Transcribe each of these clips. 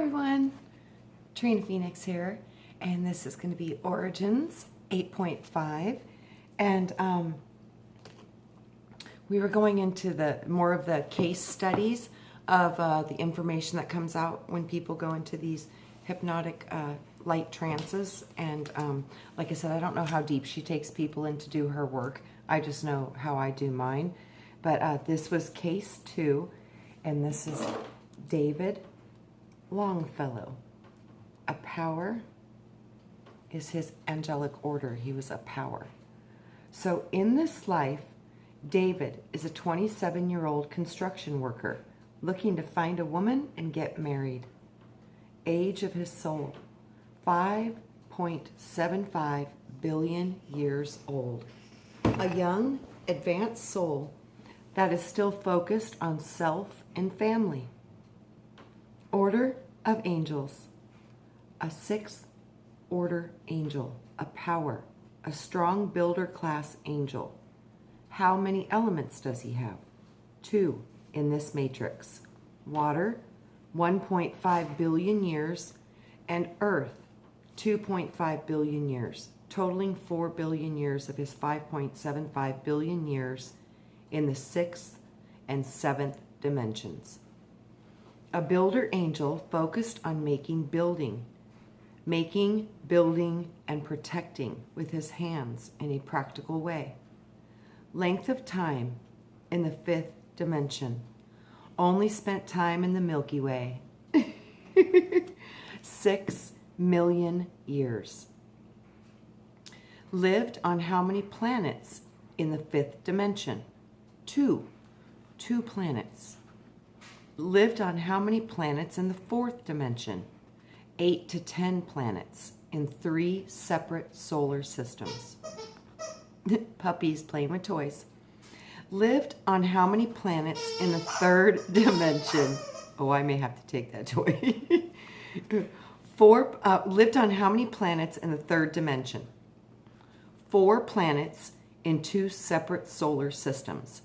everyone, Trina Phoenix here, and this is going to be Origins 8.5, and we were going into the more of the case studies of the information that comes out when people go into these hypnotic light trances, and like I said, I don't know how deep she takes people in to do her work. I just know how I do mine, but this was case 2, and this is David Longfellow. A power is his angelic order. He was a power. So in this life, David is a 27-year-old construction worker looking to find a woman and get married. Age of his soul, 5.75 billion years old. A young, advanced soul that is still focused on self and family. Order of angels, a 6th order angel, a power, a strong builder class angel. How many elements does he have? 2 in this matrix. Water, 1.5 billion years, and earth, 2.5 billion years, totaling 4 billion years of his 5.75 billion years in the 6th and 7th dimensions. A builder angel focused on making, building, and protecting with his hands in a practical way. Length of time in the 5th dimension. Only spent time in the Milky Way. 6 million years. Lived on how many planets in the 5th dimension? 2 planets. Lived on how many planets in the 4th dimension? 8 to 10 planets in 3 separate solar systems. Puppies playing with toys. Lived on how many planets in the 3rd dimension? Oh, I may have to take that toy. Lived on how many planets in the 3rd dimension? 4 planets in 2 separate solar systems.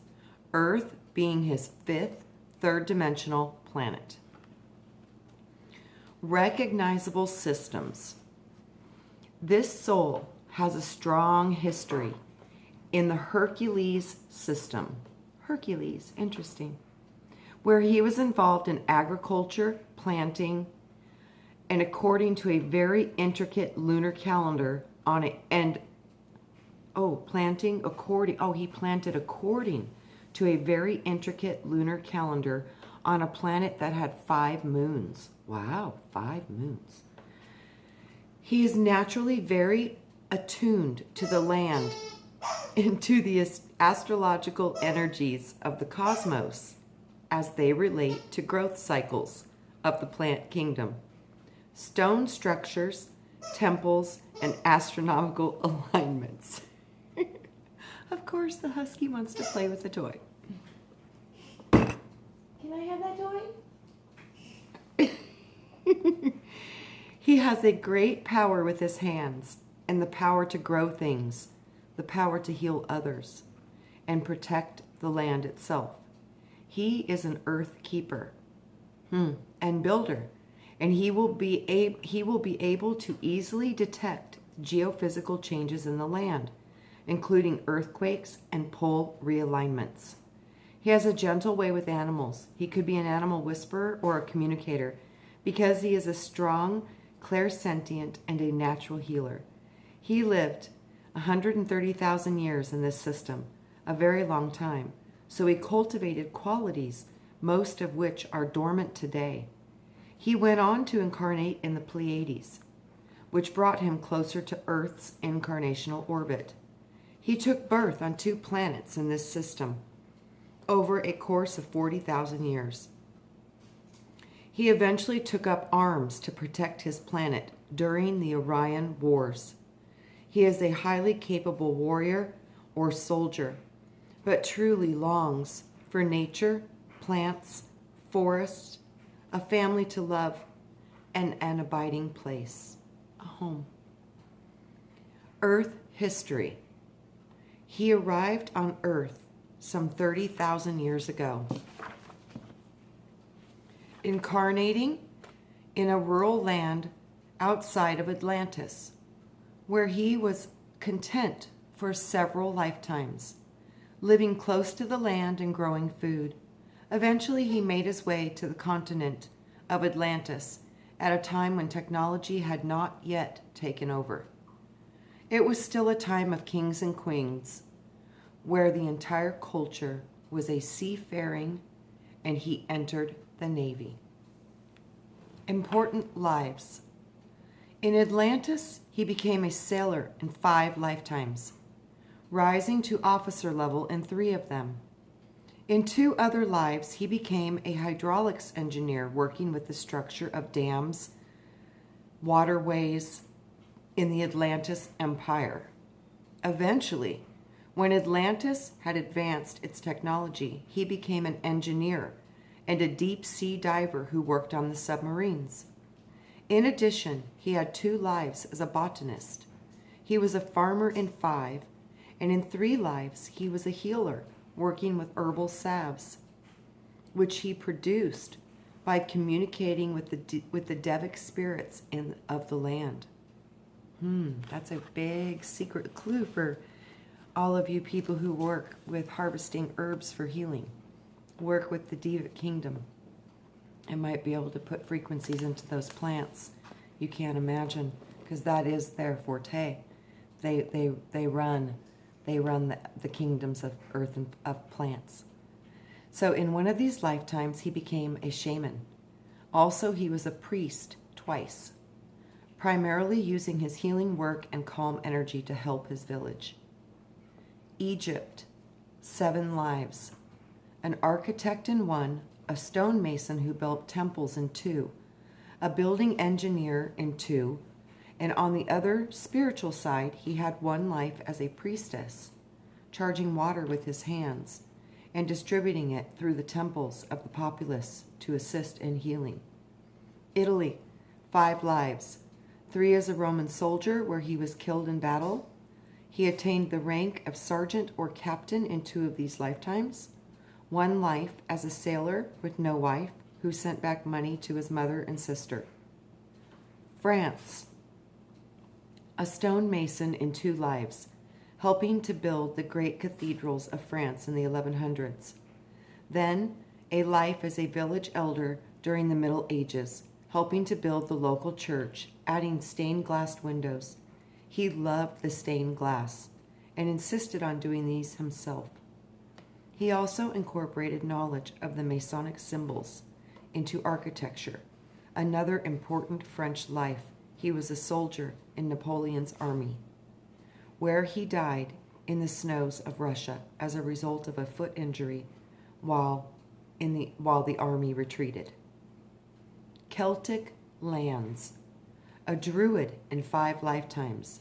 Earth being his 5th, 3rd dimensional planet. Recognizable systems. This soul has a strong history in the Hercules system. Hercules, interesting. Where he was involved in agriculture, planting, and according to a very intricate lunar calendar on it, and he planted according to a very intricate lunar calendar on a planet that had 5 moons. Wow, 5 moons. He is naturally very attuned to the land and to the astrological energies of the cosmos as they relate to growth cycles of the plant kingdom, stone structures, temples, and astronomical alignments. Of course, the husky wants to play with the toy. Can I have that toy? He has a great power with his hands, and the power to grow things, the power to heal others, and protect the land itself. He is an earth keeper and builder, and he will be able to easily detect geophysical changes in the land, including earthquakes and pole realignments. He has a gentle way with animals. He could be an animal whisperer or a communicator because he is a strong, clairsentient, and a natural healer. He lived 130,000 years in this system, a very long time, so he cultivated qualities, most of which are dormant today. He went on to incarnate in the Pleiades, which brought him closer to Earth's incarnational orbit. He took birth on 2 planets in this system over a course of 40,000 years. He eventually took up arms to protect his planet during the Orion Wars. He is a highly capable warrior or soldier, but truly longs for nature, plants, forests, a family to love, and an abiding place, a home. Earth history. He arrived on Earth some 30,000 years ago, incarnating in a rural land outside of Atlantis, where he was content for several lifetimes, living close to the land and growing food. Eventually, he made his way to the continent of Atlantis at a time when technology had not yet taken over. It was still a time of kings and queens, where the entire culture was a seafaring, and he entered the Navy. Important lives. In Atlantis, he became a sailor in 5 lifetimes, rising to officer level in 3 of them. In 2 other lives, he became a hydraulics engineer working with the structure of dams, waterways in the Atlantis Empire. Eventually, when Atlantis had advanced its technology, he became an engineer and a deep-sea diver who worked on the submarines. In addition, he had 2 lives as a botanist. He was a farmer in 5, and in 3 lives, he was a healer working with herbal salves, which he produced by communicating with the Devic spirits of the land. That's a big secret clue for all of you people who work with harvesting herbs for healing. Work with the Devic kingdom and might be able to put frequencies into those plants. You can't imagine, because that is their forte. They run the kingdoms of earth and of plants. So in one of these lifetimes, he became a shaman. Also, he was a priest twice, primarily using his healing work and calm energy to help his village. Egypt, 7 lives. An architect in 1, a stonemason who built temples in 2, a building engineer in 2, and on the other spiritual side, he had 1 life as a priestess, charging water with his hands and distributing it through the temples of the populace to assist in healing. Italy, 5 lives. 3 as a Roman soldier where he was killed in battle. He attained the rank of sergeant or captain in 2 of these lifetimes. 1 life as a sailor with no wife who sent back money to his mother and sister. France, a stonemason in 2 lives, helping to build the great cathedrals of France in the 1100s. Then, a life as a village elder during the Middle Ages, helping to build the local church, adding stained glass windows. He loved the stained glass and insisted on doing these himself. He also incorporated knowledge of the Masonic symbols into architecture. Another important French life, he was a soldier in Napoleon's army, where he died in the snows of Russia as a result of a foot injury while the army retreated. Celtic lands, a druid in 5 lifetimes,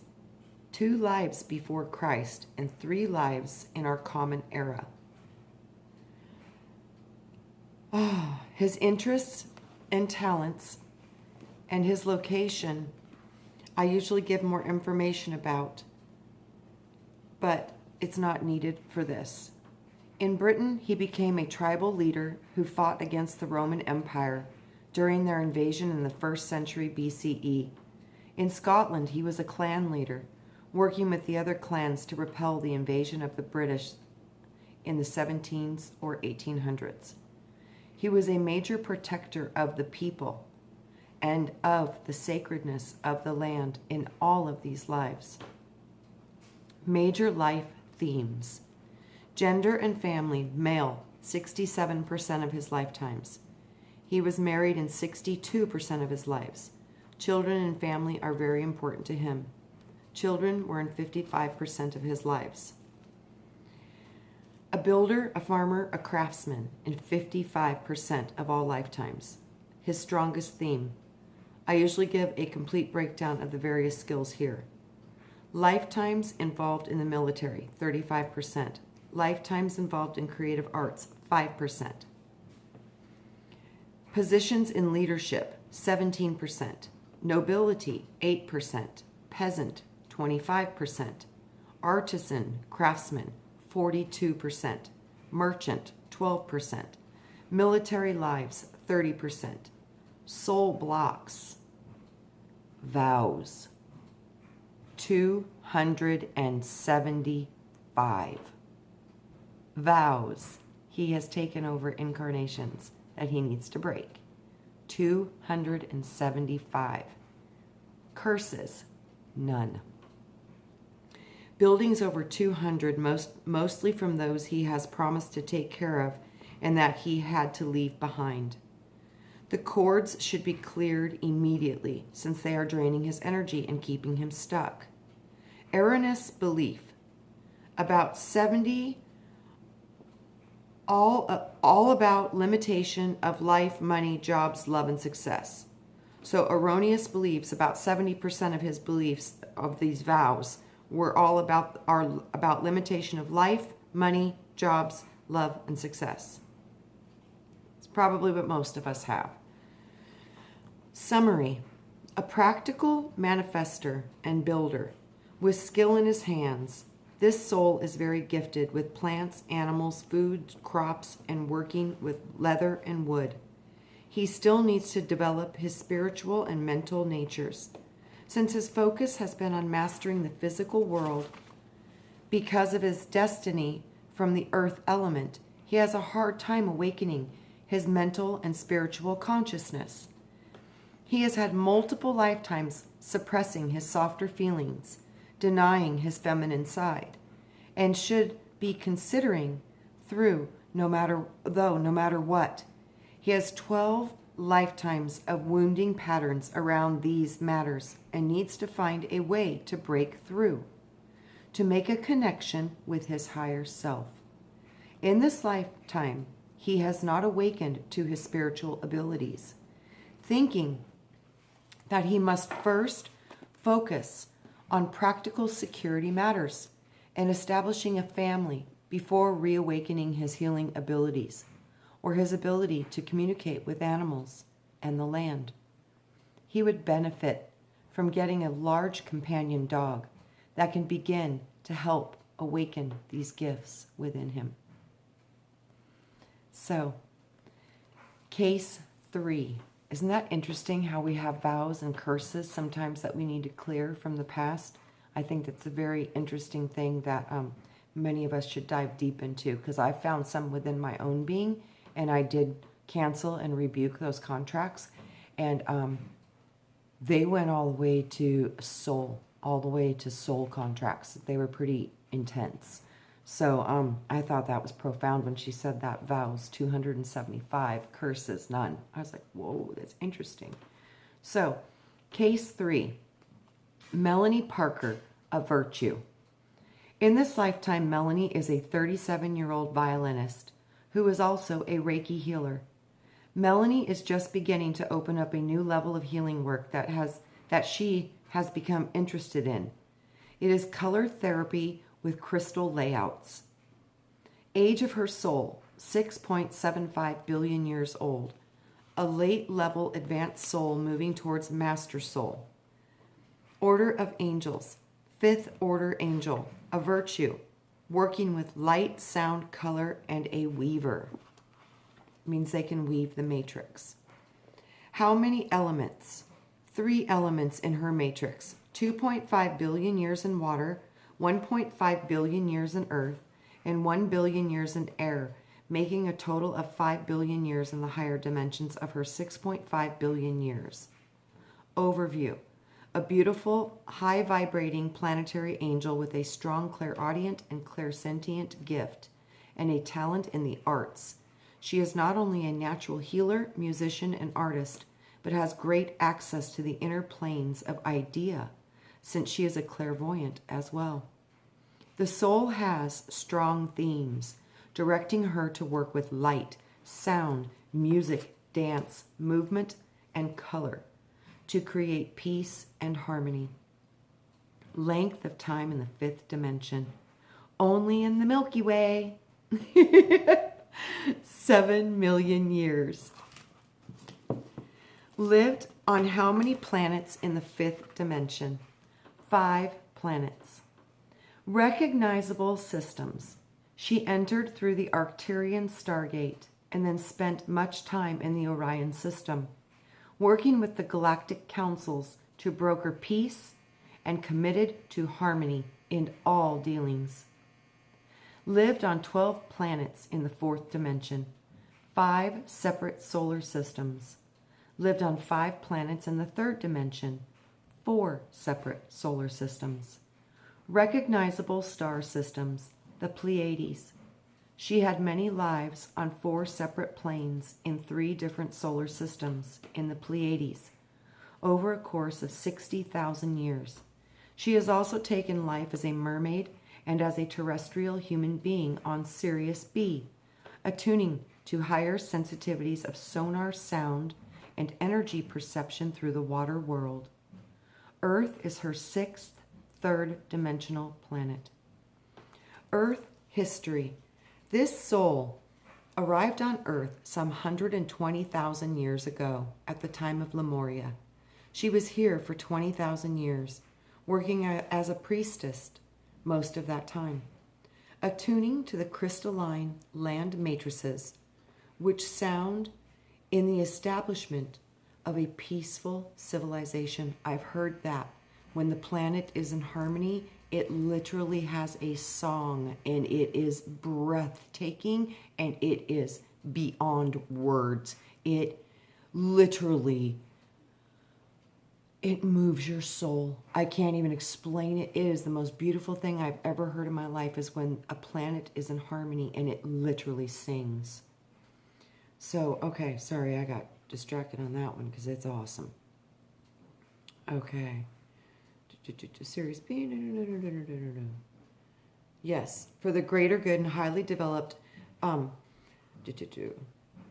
2 lives before Christ and 3 lives in our common era. His interests and talents and his location, I usually give more information about, but it's not needed for this. In Britain, he became a tribal leader who fought against the Roman Empire during their invasion in the 1st century BCE. In Scotland, he was a clan leader, working with the other clans to repel the invasion of the British in the 1700s or 1800s. He was a major protector of the people and of the sacredness of the land in all of these lives. Major life themes. Gender and family, male, 67% of his lifetimes. He was married in 62% of his lives. Children and family are very important to him. Children were in 55% of his lives. A builder, a farmer, a craftsman in 55% of all lifetimes. His strongest theme. I usually give a complete breakdown of the various skills here. Lifetimes involved in the military, 35%. Lifetimes involved in creative arts, 5%. Positions in leadership, 17%. Nobility, 8%. Peasant, 25%. Artisan, craftsman, 42%. Merchant, 12%. Military lives, 30%. soul blocks, vows, 275 vows he has taken over incarnations that he needs to break. 275 curses, none. Buildings over 200, mostly from those he has promised to take care of and that he had to leave behind. The cords should be cleared immediately since they are draining his energy and keeping him stuck. Erroneous belief. About 70, all about limitation of life, money, jobs, love, and success. So erroneous beliefs, about 70% of his beliefs of these vows were all about limitation of life, money, jobs, love, and success. It's probably what most of us have. Summary. A practical manifester and builder with skill in his hands, this soul is very gifted with plants, animals, food, crops, and working with leather and wood. He still needs to develop his spiritual and mental natures. Since his focus has been on mastering the physical world, because of his destiny from the earth element, he has a hard time awakening his mental and spiritual consciousness. He has had multiple lifetimes suppressing his softer feelings, denying his feminine side, and should be considering through no matter what. He has 12 lifetimes of wounding patterns around these matters and needs to find a way to break through, to make a connection with his higher self. In this lifetime, he has not awakened to his spiritual abilities, thinking that he must first focus on practical security matters and establishing a family before reawakening his healing abilities or his ability to communicate with animals and the land. He would benefit from getting a large companion dog that can begin to help awaken these gifts within him. So, case 3. Isn't that interesting how we have vows and curses sometimes that we need to clear from the past? I think that's a very interesting thing that many of us should dive deep into, because I found some within my own being, and I did cancel and rebuke those contracts, and they went all the way to soul contracts. They were pretty intense. So I thought that was profound when she said that. Vows, 275, curses, none. I was like, whoa, that's interesting. So, case 3, Melanie Parker, a virtue. In this lifetime, Melanie is a 37-year-old violinist who is also a Reiki healer. Melanie is just beginning to open up a new level of healing work that she has become interested in. It is color therapy with crystal layouts. Age of her soul, 6.75 billion years old. A late level advanced soul moving towards master soul. Order of angels, 5th order angel, a virtue, working with light, sound, color, and a weaver. Means they can weave the matrix. How many elements? 3 elements in her matrix. 2.5 billion years in water, 1.5 billion years in earth, and 1 billion years in air, making a total of 5 billion years in the higher dimensions of her 6.5 billion years. Overview. A beautiful, high-vibrating planetary angel with a strong clairaudient and clairsentient gift, and a talent in the arts. She is not only a natural healer, musician, and artist, but has great access to the inner planes of idea, since she is a clairvoyant as well. The soul has strong themes, directing her to work with light, sound, music, dance, movement, and color to create peace and harmony. Length of time in the 5th dimension, only in the Milky Way. 7 million years. Lived on how many planets in the 5th dimension? 5 planets. Recognizable systems. She entered through the Arcturian Stargate and then spent much time in the Orion system, working with the galactic councils to broker peace and committed to harmony in all dealings. Lived on 12 planets in the fourth dimension, 5 separate solar systems. Lived on 5 planets in the third dimension, 4 separate solar systems. Recognizable star systems, the Pleiades. She had many lives on 4 separate planes in 3 different solar systems in the Pleiades over a course of 60,000 years. She has also taken life as a mermaid and as a terrestrial human being on Sirius B, attuning to higher sensitivities of sonar sound and energy perception through the water world. Earth is her 6th, third-dimensional planet. Earth history. This soul arrived on Earth some 120,000 years ago at the time of Lemuria. She was here for 20,000 years, working as a priestess most of that time, attuning to the crystalline land matrices, which sound in the establishment of a peaceful civilization. I've heard that. When the planet is in harmony, it literally has a song, and it is breathtaking, and it is beyond words. It literally, it moves your soul. I can't even explain it. It is the most beautiful thing I've ever heard in my life, is when a planet is in harmony and it literally sings. So, okay, sorry, I got distracted on that one because it's awesome. Okay. Series B. Yes, for the greater good and highly developed.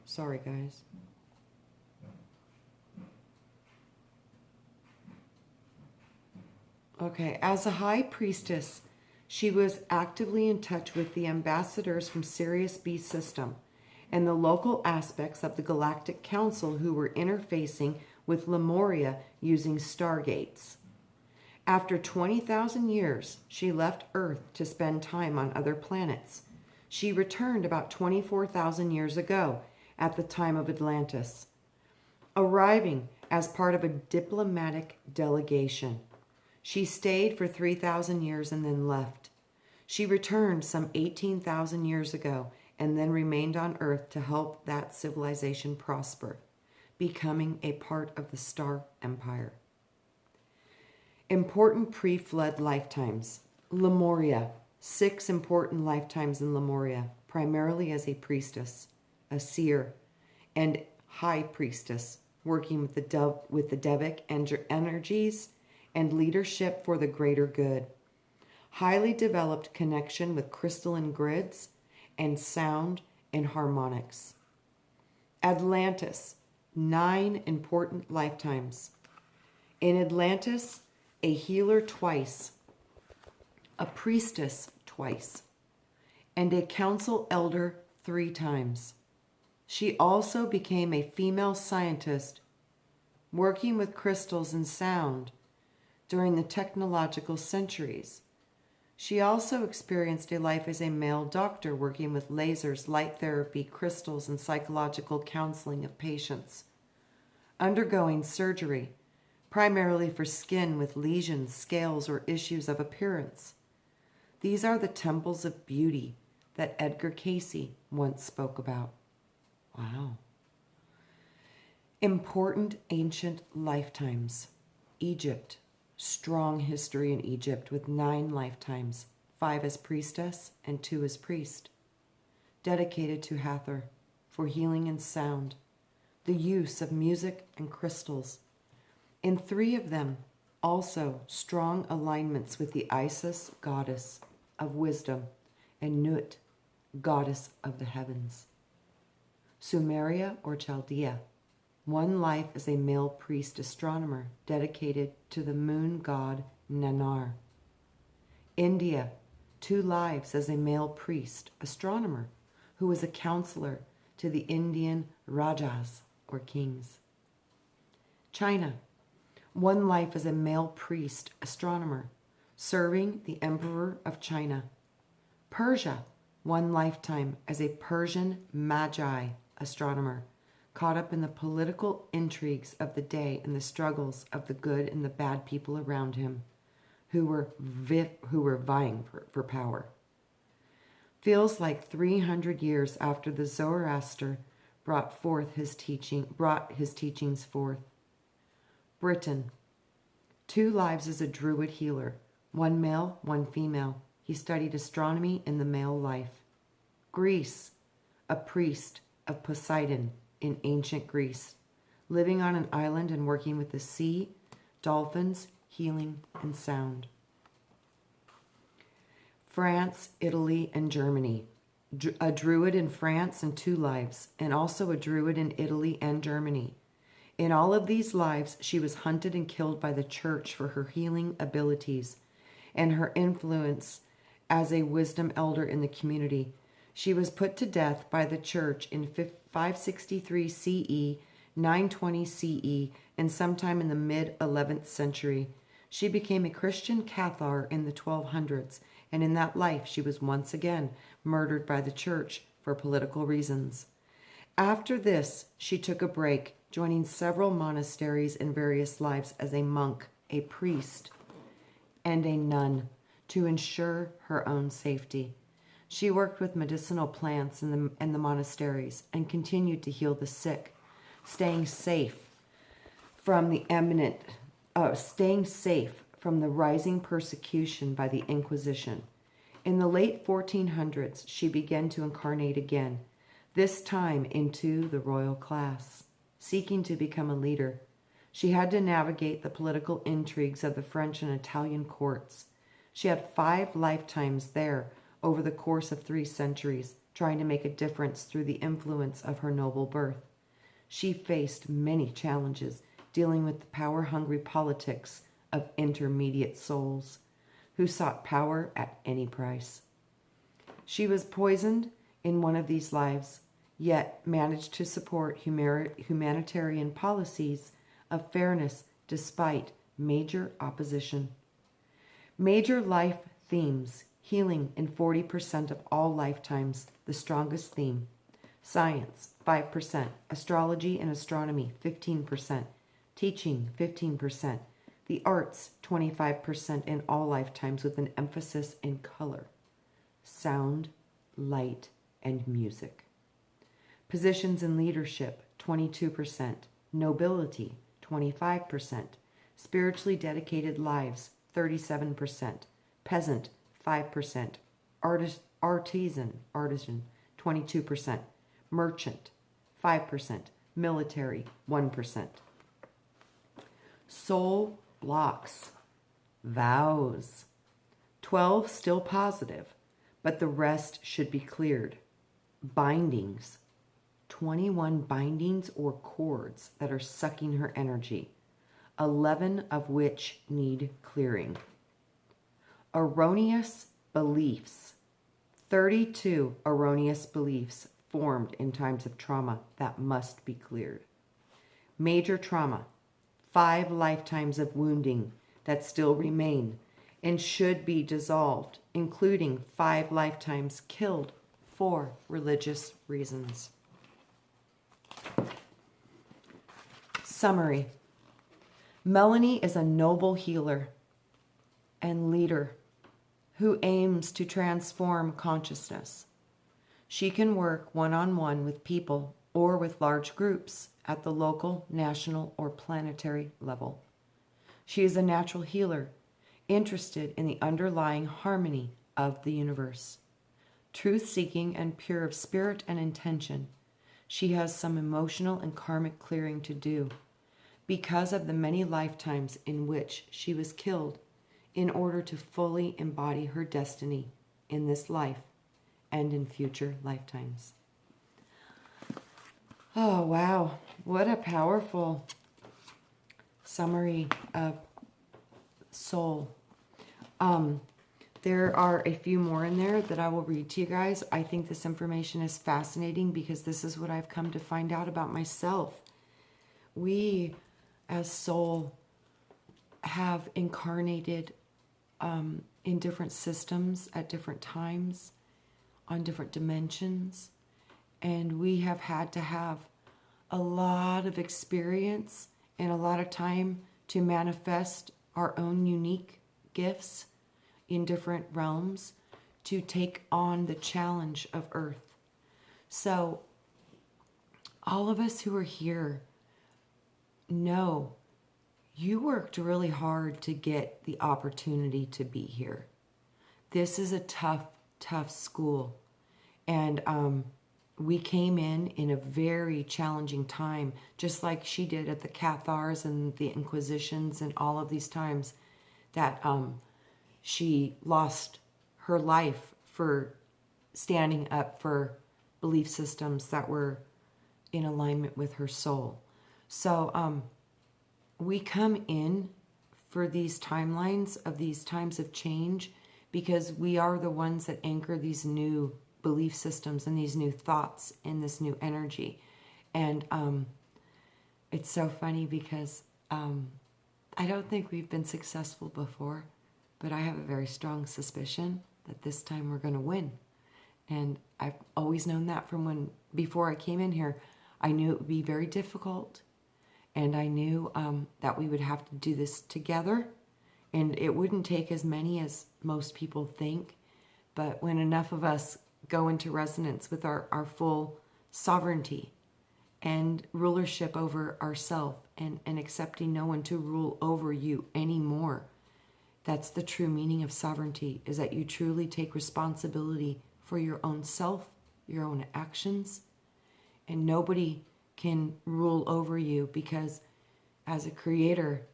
Sorry, guys. Okay, as a high priestess, she was actively in touch with the ambassadors from Sirius B system and the local aspects of the Galactic Council who were interfacing with Lemuria using stargates. After 20,000 years, she left Earth to spend time on other planets. She returned about 24,000 years ago at the time of Atlantis, arriving as part of a diplomatic delegation. She stayed for 3,000 years and then left. She returned some 18,000 years ago and then remained on Earth to help that civilization prosper, becoming a part of the Star Empire. Important pre-flood lifetimes. Lemuria. 6 important lifetimes in Lemuria, primarily as a priestess, a seer, and high priestess, working with the Devic energies and leadership for the greater good. Highly developed connection with crystalline grids and sound and harmonics. Atlantis. 9 important lifetimes. In Atlantis, a healer twice, a priestess twice, and a council elder 3 times. She also became a female scientist working with crystals and sound during the technological centuries. She also experienced a life as a male doctor working with lasers, light therapy, crystals, and psychological counseling of patients, undergoing surgery, primarily for skin with lesions, scales, or issues of appearance. These are the temples of beauty that Edgar Cayce once spoke about. Wow. Important ancient lifetimes. Egypt. Strong history in Egypt with 9 lifetimes, 5 as priestess and 2 as priest. Dedicated to Hathor for healing and sound, the use of music and crystals. In 3 of them, also strong alignments with the Isis, goddess of wisdom, and Nut, goddess of the heavens. Sumeria or Chaldea. 1 life as a male priest astronomer dedicated to the moon god Nannar. India. 2 lives as a male priest astronomer who was a counselor to the Indian Rajas or kings. China. 1 life as a male priest astronomer serving the Emperor of China. Persia. 1 lifetime as a Persian Magi astronomer caught up in the political intrigues of the day and the struggles of the good and the bad people around him who were vying for power. Feels like 300 years after the Zoroaster brought his teachings forth. Britain. 2 lives as a Druid healer, 1 male, 1 female. He studied astronomy in the male life. Greece. A priest of Poseidon in ancient Greece, living on an island and working with the sea, dolphins, healing, and sound. France, Italy, and Germany. A Druid in France and 2 lives, and also a Druid in Italy and Germany. In all of these lives, she was hunted and killed by the church for her healing abilities and her influence as a wisdom elder in the community. She was put to death by the church in 563 CE, 920 CE, and sometime in the mid-11th century. She became a Christian Cathar in the 1200s, and in that life she was once again murdered by the church for political reasons. After this, she took a break, joining several monasteries in various lives as a monk, a priest, and a nun to ensure her own safety. She worked with medicinal plants in the monasteries and continued to heal the sick, staying safe from the rising persecution by the Inquisition. In the late 1400s, she began to incarnate again, this time into the royal class, seeking to become a leader. She had to navigate the political intrigues of the French and Italian courts. She had 5 lifetimes there over the course of 3 centuries, trying to make a difference through the influence of her noble birth. She faced many challenges, dealing with the power-hungry politics of intermediate souls who sought power at any price. She was poisoned in one of these lives, yet managed to support humanitarian policies of fairness despite major opposition. Major life themes: healing in 40% of all lifetimes, the strongest theme. Science, 5%. Astrology and astronomy, 15%. Teaching, 15%. The arts, 25% in all lifetimes with an emphasis in color. Sound, light, and music. Positions in leadership, 22%. Nobility, 25%. Spiritually dedicated lives, 37%. Peasant, 5%. Artisan, 22%. Merchant, 5%. Military, 1%. Soul blocks, vows. 12 still positive, but the rest should be cleared. Bindings, 21 bindings or cords that are sucking her energy, 11 of which need clearing. Erroneous beliefs, 32 erroneous beliefs formed in times of trauma that must be cleared. Major trauma, 5 lifetimes of wounding that still remain and should be dissolved, including 5 lifetimes killed for religious reasons. Summary. Melanie is a noble healer and leader who aims to transform consciousness. She can work one-on-one with people or with large groups at the local, national, or planetary level. She is a natural healer, interested in the underlying harmony of the universe. Truth-seeking and pure of spirit and intention, she has some emotional and karmic clearing to do because of the many lifetimes in which she was killed in order to fully embody her destiny in this life and in future lifetimes. Oh, wow. What a powerful summary of soul. There are a few more in there that I will read to you guys. I think this information is fascinating because this is what I've come to find out about myself. We, as soul, have incarnated in different systems at different times, on different dimensions, and we have had to have a lot of experience and a lot of time to manifest our own unique gifts in different realms to take on the challenge of Earth. So all of us who are here know you worked really hard to get the opportunity to be here. This is a tough, tough school. And we came in a very challenging time, just like she did at the Cathars and the Inquisitions and all of these times that she lost her life for standing up for belief systems that were in alignment with her soul. So we come in for these timelines of these times of change because we are the ones that anchor these new belief systems and these new thoughts and this new energy. And it's so funny because I don't think we've been successful before, but I have a very strong suspicion that this time we're going to win. And I've always known that from before I came in here. I knew it would be very difficult, and I knew that we would have to do this together, and it wouldn't take as many as most people think, but when enough of us go into resonance with our full sovereignty and rulership over ourselves and accepting no one to rule over you anymore, that's the true meaning of sovereignty, is that you truly take responsibility for your own self, your own actions, and nobody can rule over you because as a creator,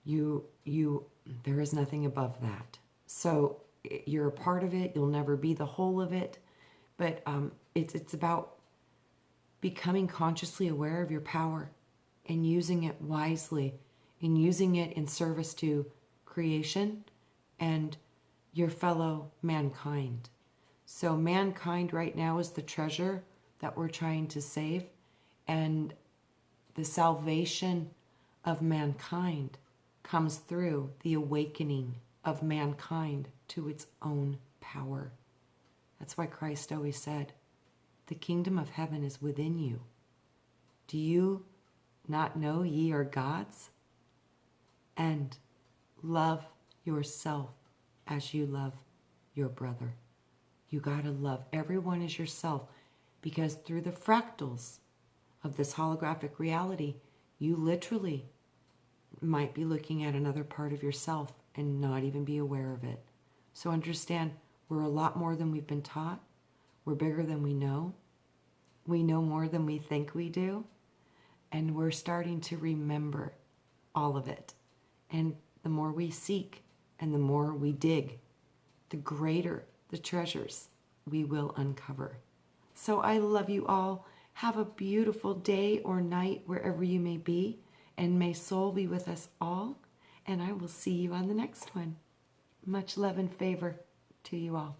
there is nothing above that. So you're a part of it. You'll never be the whole of it, but it's about becoming consciously aware of your power and using it wisely and using it in service to creation and your fellow mankind. So mankind right now is the treasure that we're trying to save, and the salvation of mankind comes through the awakening of mankind to its own power. That's why Christ always said, the kingdom of heaven is within you. Do you not know ye are gods? And love yourself as you love your brother. You got to love everyone as yourself, because through the fractals of this holographic reality, you literally might be looking at another part of yourself and not even be aware of it. So understand, we're a lot more than we've been taught. We're bigger than we know. We know more than we think we do. And we're starting to remember all of it. And the more we seek and the more we dig, the greater the treasures we will uncover. So I love you all. Have a beautiful day or night wherever you may be. And may soul be with us all. And I will see you on the next one. Much love and favor to you all.